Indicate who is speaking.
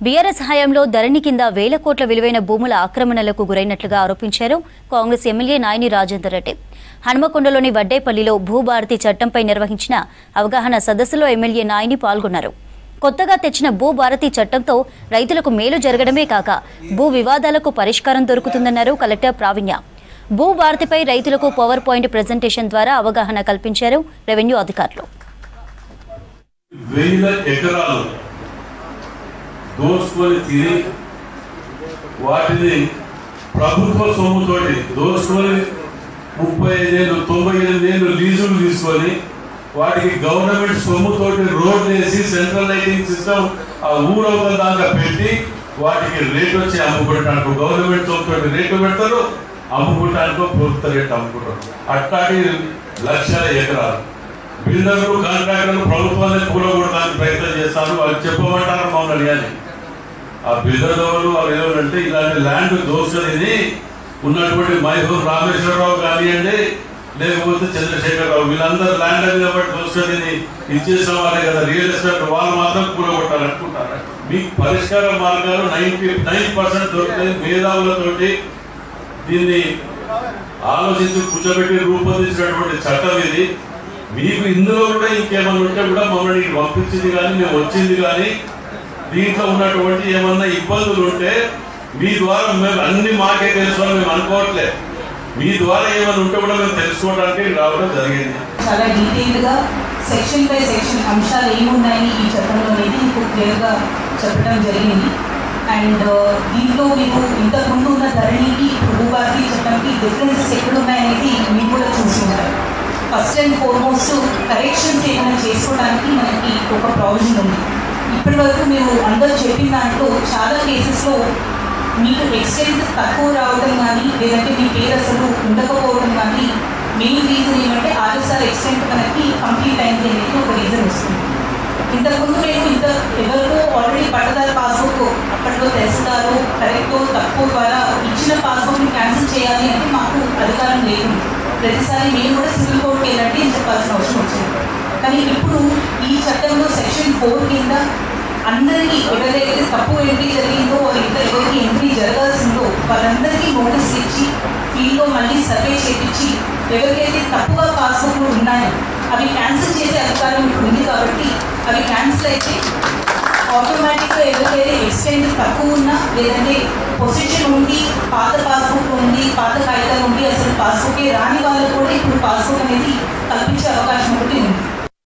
Speaker 1: BRS హయాంలో ధరణి కింద వేల కోట్ల విలువైన భూముల ఆక్రమణలకు గురైనట్లుగా ఆరోపించారు కాంగ్రెస్ ఎమ్మెల్యే నాయని రాజేందర్ రెడ్డి. హనుమకొండలోని వడ్డేపల్లిలో భూభారతి చట్టంపై నిర్వహించిన అవగాహన సదస్సులో ఎమ్మెల్యే నాయని పాల్గొన్నారు. కొత్తగా తెచ్చిన భూభారతి చట్టంతో రైతులకు మేలు జరగడమే కాక భూ వివాదాలకు పరిష్కారం దొరుకుతుందన్నారు కలెక్టర్ ప్రావీణ్య. భూభారతిపై రైతులకు పవర్ పాయింట్ ప్రెజెంటేషన్ ద్వారా అవగాహన కల్పించారు రెవెన్యూ అధికారులు.
Speaker 2: దోచుకొని తిని వాటిని ప్రభుత్వ సొమ్ముతోటి దోచుకొని 35 ఏళ్ళు 98 ఏళ్ళు లీజులు తీసుకొని వాటికి గవర్నమెంట్ సొమ్ముతోటి రోడ్లు వేసి సెంట్రల్ లైటింగ్ సిస్టమ్ ఆ ఊరవతల దాకా పెట్టి వాటికి రేట్ వచ్చి అమ్ముకుంటానికి గవర్నమెంట్ సొమ్ముతోటి రేటు పెడతారు, అమ్ముకుంటానికో ప్రభుత్వ రేటు అమ్ముకుంటారు. అట్లాంటి లక్షల ఎకరాలు బిల్డర్లు కాంట్రాక్టర్లు ప్రభుత్వాన్ని కూలగొట్టడానికి ప్రయత్నం చేస్తారు. వాళ్ళు చెప్పమంటారు మమ్మల్ని అని. ఆ బిల్డర్లు వాళ్ళు ఏమంటే ఇలాంటి ల్యాండ్ దోచుకొని ఉన్నటువంటి మైహూర్ రామేశ్వరరావు కానివ్వండి, లేకపోతే చంద్రశేఖరరావు, వీళ్ళందరూ ల్యాండ్ మీద బట్టి దోచుకొని ఇచ్చేసిన వాళ్ళే కదా రియల్ ఎస్టేట్. వాళ్ళు మాత్రం కూలగొట్టాలనుకుంటారు. మీకు పరిష్కార మార్గాలు 99% దొరుకుతాయి. మేధావులతోటి దీన్ని ఆలోచించి కూర్చోబెట్టి రూపొందించినటువంటి చట్టం ఇది. మీకు ఇందులో కూడా ఇంకేమన్నా ఉంటే కూడా మమ్మల్ని పంపించింది కానీ మేము వచ్చింది కానీ దీంట్లో ఉన్నటువంటి ఏమన్నా ఇబ్బందులు ఉంటే మీ ద్వారా మేము అన్ని మాకే తెలుసు అని మేము అనుకోవట్లేదు. మీ ద్వారా ఏమైనా ఉంటే కూడా మేము తెలుసుకోవడానికి రావడం జరిగింది.
Speaker 3: చాలా డీటెయిల్గా సెక్షన్ బై సెక్షన్ అంశాలు ఏమున్నాయని ఈ చట్టంలో అనేది మీకు క్లియర్గా చెప్పడం జరిగింది. అండ్ దీంట్లో మీరు ఇంతకుముందు ఉన్న ధరణికి భూభారతి చట్టంకి డిఫరెన్సెస్ ఎక్కడున్నాయనేది మీరు కూడా చూసి ఉంటారు. ఫస్ట్ అండ్ ఫార్మోస్ట్ కరెక్షన్స్ ఏమైనా చేసుకోవడానికి మనకి ఒక ప్రావిజన్ ఉంది. ఇప్పటి వరకు మీరు అందరూ చెప్పిన దాంట్లో చాలా కేసెస్లో మీకు ఎక్స్టెంట్ తక్కువ రావడం కానీ లేదంటే మీ పేరు అసలు ఉండకపోవడం కానీ మెయిన్ రీజన్ ఏమంటే ఆర్ఎస్ఆర్ ఎక్స్టెంట్ మనకి కంప్లీట్ అయింది అనేది ఒక రీజన్ వస్తుంది. ఇంతకుముందు మేము ఎవరికో ఆల్రెడీ పట్టదారు పాస్బుక్ అప్పట్లో తెస్తారు కరెక్టో తక్కువ ద్వారా ఇచ్చిన పాస్బుక్ని క్యాన్సిల్ చేయాలి అంటే మాకు అధికారం లేదు. ప్రతిసారి మేము కూడా సివిల్ కోర్టుకి వెళ్ళండి అని చెప్పాల్సిన అవసరం వచ్చింది. కానీ ఇప్పుడు ఈ చట్టంలో సెక్షన్ 4 కింద అందరికీ ఎవరైతే తప్పు ఎంట్రీ జరిగిందో ఇంకా ఎవరికి ఎంట్రీ జరగాల్సిందో వాళ్ళందరికీ నోటీస్ ఇచ్చి ఫీల్డ్లో మళ్ళీ సర్వే చేయించి ఎవరికైతే తప్పుగా పాస్బుక్లు ఉన్నాయో అవి క్యాన్సిల్ చేసే అధికారం ఇప్పుడు ఉంది. కాబట్టి అవి క్యాన్సిల్ అయితే ఆటోమేటిక్గా ఎవరికైతే ఎక్స్టెంట్ తక్కువ ఉన్నా లేదంటే పొజిషన్ ఉండి పాత పాస్బుక్ ఉండి పాత కాగితాలు ఉండి అసలు పాస్బుకే రాని వాళ్ళకు కూడా ఇప్పుడు పాస్బుక్ అనేది కల్పించే అవకాశం ఒకటి ఉంది.